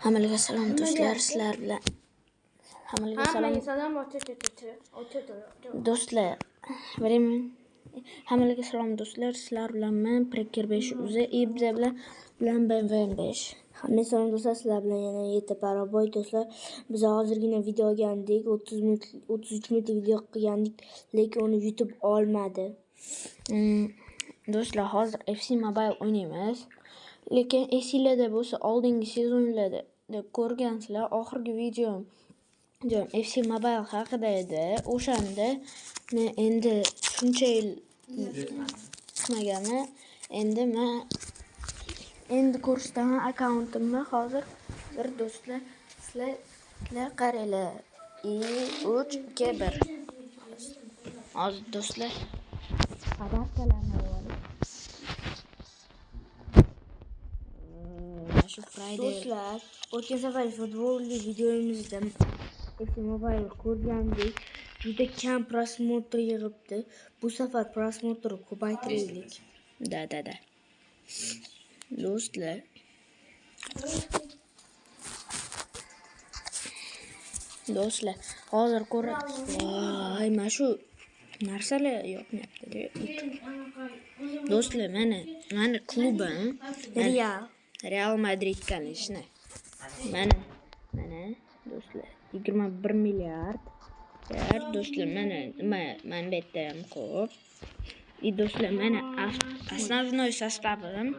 Hammaga salom do'stlar, sizlar bilan hammaga salom do'stlar. Hammaga salom do'stlar, sizlar bilan men Preker 5 o'zi bizlar bilan Ben 5. Hammaga salom do'stlar, sizlar bilan yana yeta baroboy do'stlar. Biz hozirgina video olgandik, 33 minutlik video qilgandik, lekin uni YouTube olmadi. Do'stlar, hozir FC Mobile o'ynaymiz. Lekin esinglarda bo'lsa, oldingi sezonlarda ko'rgansizlar, oxirgi videom FC Mobile haqida edi. O'shanda men endi shuncha yil qilmaganman. Endi ko'rsataman akkauntimni hozir. Do'stlar, sizlar qaranglar. 3 2 1. Hozir do'stlar, adaptalarni olib shu Friday. Do'stlar, o'tgan safar futbolli videomizda FC Mobile ko'rgandik. Juda kam prosmotr yig'ibdi. Bu safar prosmotr ko'paytiraylik. Da. Do'stlar, hozir ko'ramiz. Voy, mana shu narsalar yoqmayapti. Do'stlar, mana klubim Real Madrid, конечно. Mana do'stlar, 21 milliard. Do'stlar, mana bu yerda ham ko'p. Do'stlar, mana основной составim.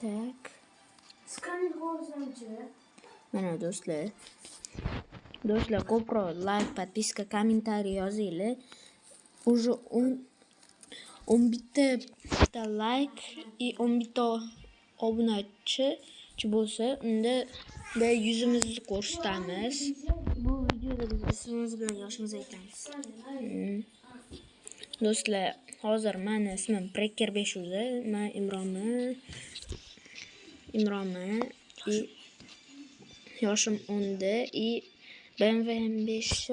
Так. Mana do'stlar, ko'proq like, подписка, kommentariy yozinglar. Уже 11 ta like и 11 ta obunachi bo'lsa, unda yuzimizni ko'rsatamiz. Bu videoda biz ismimiz bilan yoshimizni aytamiz. Do'stlar, hozir meni ismim Preker 5 o'zi. Men Imronman. Yoshim 10 и BMW 5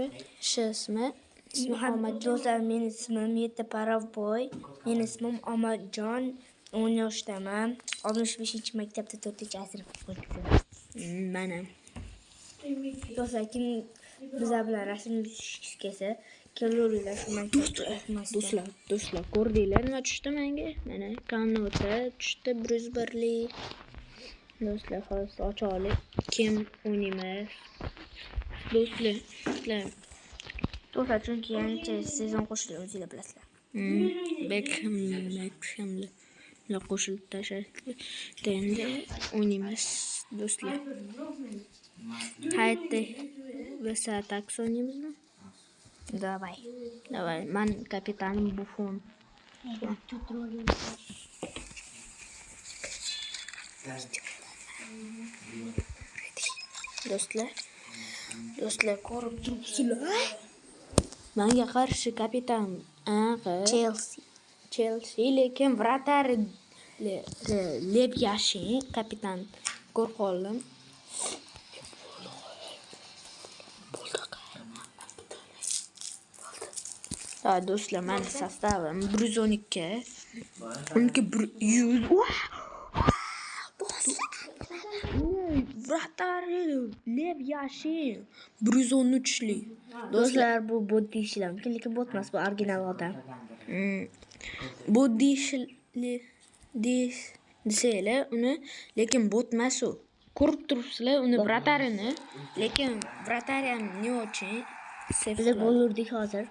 ismi Muhammad. Do'stlar, mening ismim Yeta Baroboy. Mening ismim Omadjon. 10 yoshdaman. 65-maktabda 4-sinf o'qiyman. Mana. Do'stlar, kim bizlar bilan rasm tushishga kelsa, kelaveringlar shu maktabda o'qimasdan. Do'stlar, ko'rdinglar nima tushdi menga? Mana kanota tushdi, 101 lik. Do'stlar, hozir ochaylik. Kim o'ynaymiz? Do'stlar, chunki yangi sezon qo'shildi, o'zingizlar bilasizlar. Beckhamlar qo'shilib tashlashdi. Endi o'ynaymiz do'stlar. Haydi, biz atak o'ynaymizmi? Давай. Men kapitanim Buffon. Do'stlar, ko'rib turibsizlar. Menga qarshi kapitan Chelsea, lekin vratari Lev Yashin kapitan qo'rqolim. Do'stlar, meni sostavim 112. Unga 100. Vratari Lev Yashin 113 lik. Do'stlar, bu bot deyishlar mumkin, lekin bot emas, bu original odam. Bot desanglar uni, lekin bot emas u. Ko'rib turibsizlar uni vratarini, lekin vratari ham ne uchun biz gol urdik hozir.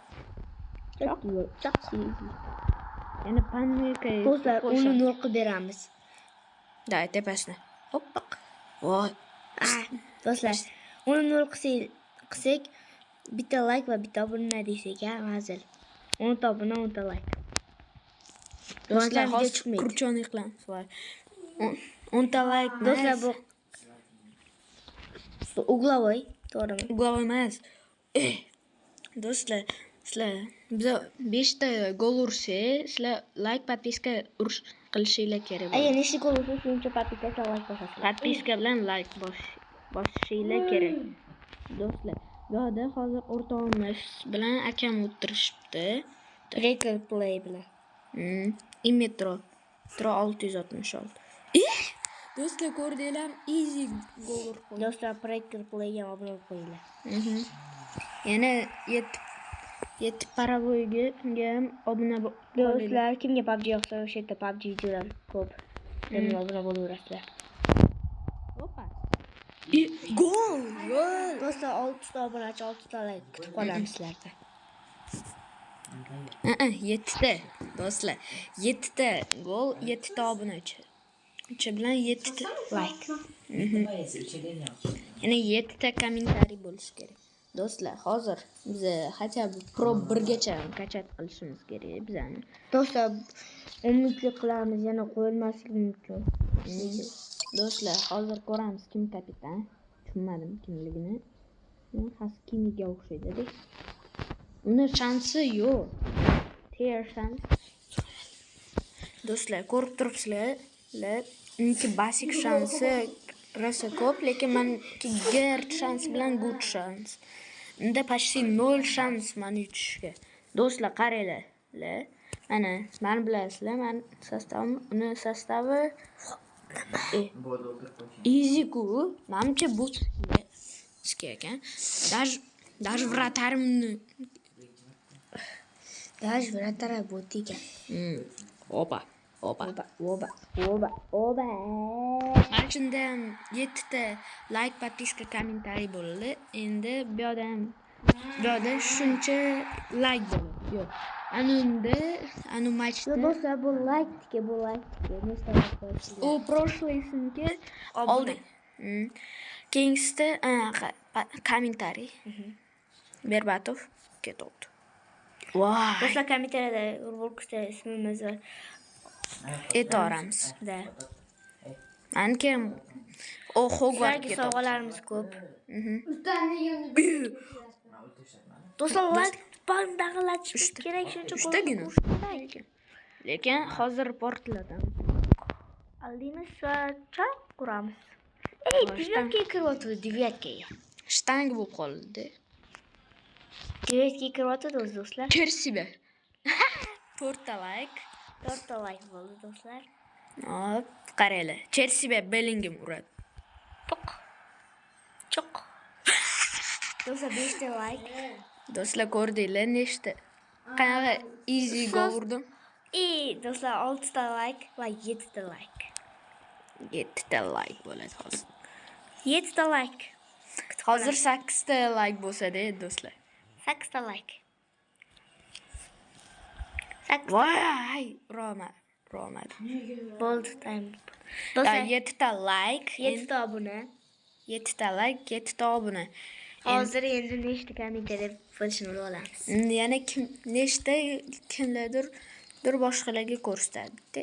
Yana panika. Do'stlar, uni 0 qilib beramiz. Da, tepasini. Hoppa. Voy. Do'stlar, uni 0 qilsak, bitta like va bitta obuna desak, hazil. 10 ta obuna, 10 ta like. Do'stlar, hozir kurchoniy qilamiz. 10 ta like. Do'stlar, bu uglovoy, to'g'rimi? Uglovoy emas. Do'stlar, sizlar biz 5 ta gol ursak, sizlar like, podpiska qilishinglar kerak. Nechta gol ursak, shuncha podpiska like bosasizlar. Podpiska bilan like bosishinglar kerak. Do'stlar, yo'da hozir o'rtog'imiz bilan akam o'tirishibdi. Preker Play bilan. Metro 666. Do'stlar ko'rdinglar, easy gol urib qo'ydi. Do'stlar, Breaker Play'ga obuna bo'lib qo'yinglar. Yana 7 paravoyga ham obuna bo'linglar. Do'stlar, kimga PUBG yoqsa, o'sha yerda PUBG videolar ko'p. Sizlar obuna bo'laverasizlar. Opa. Gol! Do'stlar, 6 ta obunachi, 6 ta like kutib qolamiz sizlardan. 7 ta. Do'stlar, 7 ta gol, 7 ta obunachi. Bilan 7 ta like. Yana 7 ta kommentariy bo'lishi kerak. Do'stlar, hozir biz хотя бы pro 1 gacha kachat qilishimiz kerak bizani. Do'stlar, umidlik qilamiz, yana qo'yilmasligi mumkin. Do'stlar, hozir ko'ramiz kim kapitan. Tushunmadim kimligini. Hozir kimiga o'xshaydi-da. Uni shansi yo'q. Ter shans. Do'stlar, ko'rib turibsizlar. Uniki basic shansi rosa ko'p, lekin meniki gert shans bilan good shans. Unda почти 0 shans meni yutishga. Do'stlar, qaranglar. Mana bilasizlar, men sostavim, uni sostavi easy ku. Menimcha bu ekan. Даже вратарымni Даже вратара bot ekan. Opa. Mana shunda 7 ta like, подписка, kommentariy bo'ldi. Endi bu yoqda shuncha like bo'ladi. Yo'q. Anu matchda. Do'stlar, bu like. Nechta like qo'yibsiz? U proshlaysinki oldi. Keyingisida kommentariy. Berbatov ketdi. Voy. Do'stlar, kommentariyada Robloxda ismimiz va e'toramiz. Da. Meniki Hogwarts ketdi. Sovg'alarimiz ko'p. Do'stlar, like bandag'ilatish kerak, shuncha Ushtagina. Lekin hozir portladim. Aldimiz va choq quramiz. Devyatkaga kiryapti, devyatkaga. Shtang bo'lib qoldi. Devyatkaga kiryapti do'stlar. Kersibe. 4 ta like. 4 ta like bo'ldi do'stlar. Hop, qaranglar. Chersibe Bellingham uradi. Choq. Do'stlar, 5 ta like. Do'stlar, ko'rdinglar nechta? Qanaqa easy gol urdim. Do'stlar, 6 ta like va 7 ta like. 7 ta like bo'ladi hozir. 7 ta like. Hozir 8 ta like bo'lsa-da, do'stlar. 8 ta like. Voy, romad. Bo'ldi, time. Do'stlar, 7 ta like, 7 ta obuna. 7 ta like, 7 ta obuna. Hozir endi nechta kommentariy bo'lishini bilib olamiz. Yana kimlardir boshqalarga ko'rsatadi.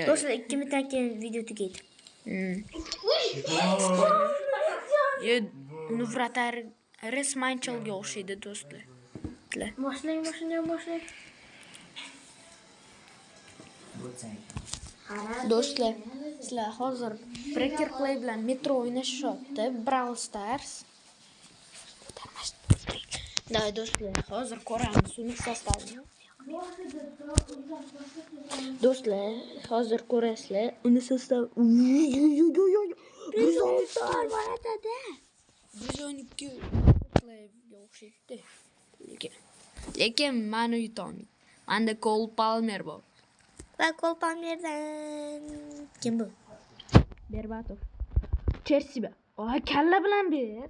Do'stlar, 2 minutdan keyin video tugaydi. Uni vratar Resmanchelga o'xshaydi do'stlar. Boshlang. Do'stlar, sizlar hozir Breaker Play bilan Metro o'ynashyapti, Brawl Stars. Do'stlar, hozir ko'ramiz uni sostavini. Do'stlar, hozir ko'rasizlar, uni sostav. 112 playga o'xshaydi. Lekin meni yutolmaydi. Menda Cole Palmer bor. Va Cole Palmerdan kim bu? Berbatov. Chersibe. Kalla bilan ber.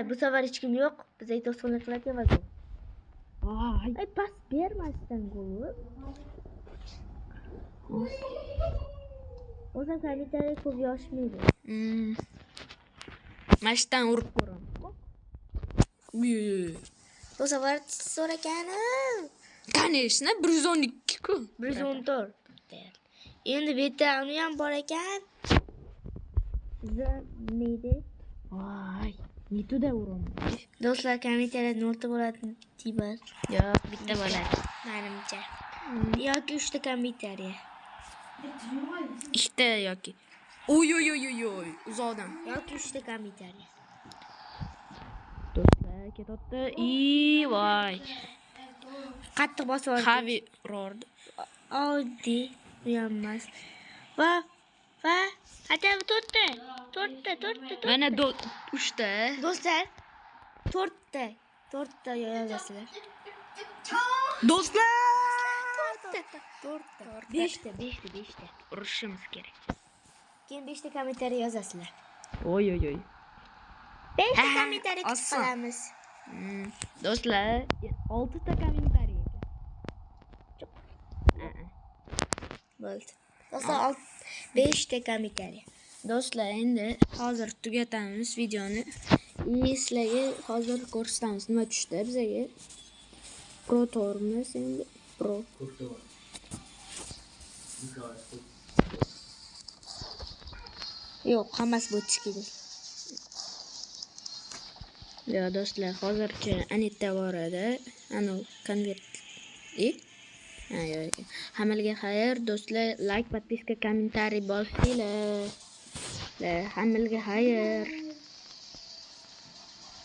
Bu safar hech kim yo'q. Biz to'sqinlik qilyapmiz. Pas bermasdan gol. O'zim kommentariy ko'p yoshmaydi. Mashdan urib ko'raman. Bu safar so'raganim. Конечно, 112 ku. 114. Endi bu yerda uni ham bor ekan. Neydi? Voy, nituda uraman. Do'stlar, kommentariyada 0 ta bo'ladi deyman. Yo'q, bitta bo'ladi. Menimcha. Yoki 3 ta kommentariya. Ikkita yoki. Oy, uzoqdan. Yoki 3 ta kommentariya. Do'stlar, ketdi. Voy. Qattiq bosib oldi. Xavi urdi. Oddiy, uyalmas. Va va hadi to'rtta. Mana 3ta. Do'stlar, to'rtta yozasizlar. Do'stlar! To'rtta. 5ta. Urushimiz kerak. Keyin 5ta kommentariy yozasizlar. Oy. 5ta kommentariy kutib oson. qolamiz. Do'stlar, 6 ta kommentariy ekan. Bo'ldi. Do'stlar, 5ta kommentariy. Do'stlar, endi hozir tugatamiz videoni. Sizlarga hozir ko'rsatamiz nima tushdi bizga. Pro Tour'miz endi. Pro. Yo'q, hammasi bo'tish kerak. Yo do'stlar, hozircha Anita bor edi. Ana konvert. Hammaga xayr do'stlar, like, подписка, kommentariy bosinglar. Hammaga xayr.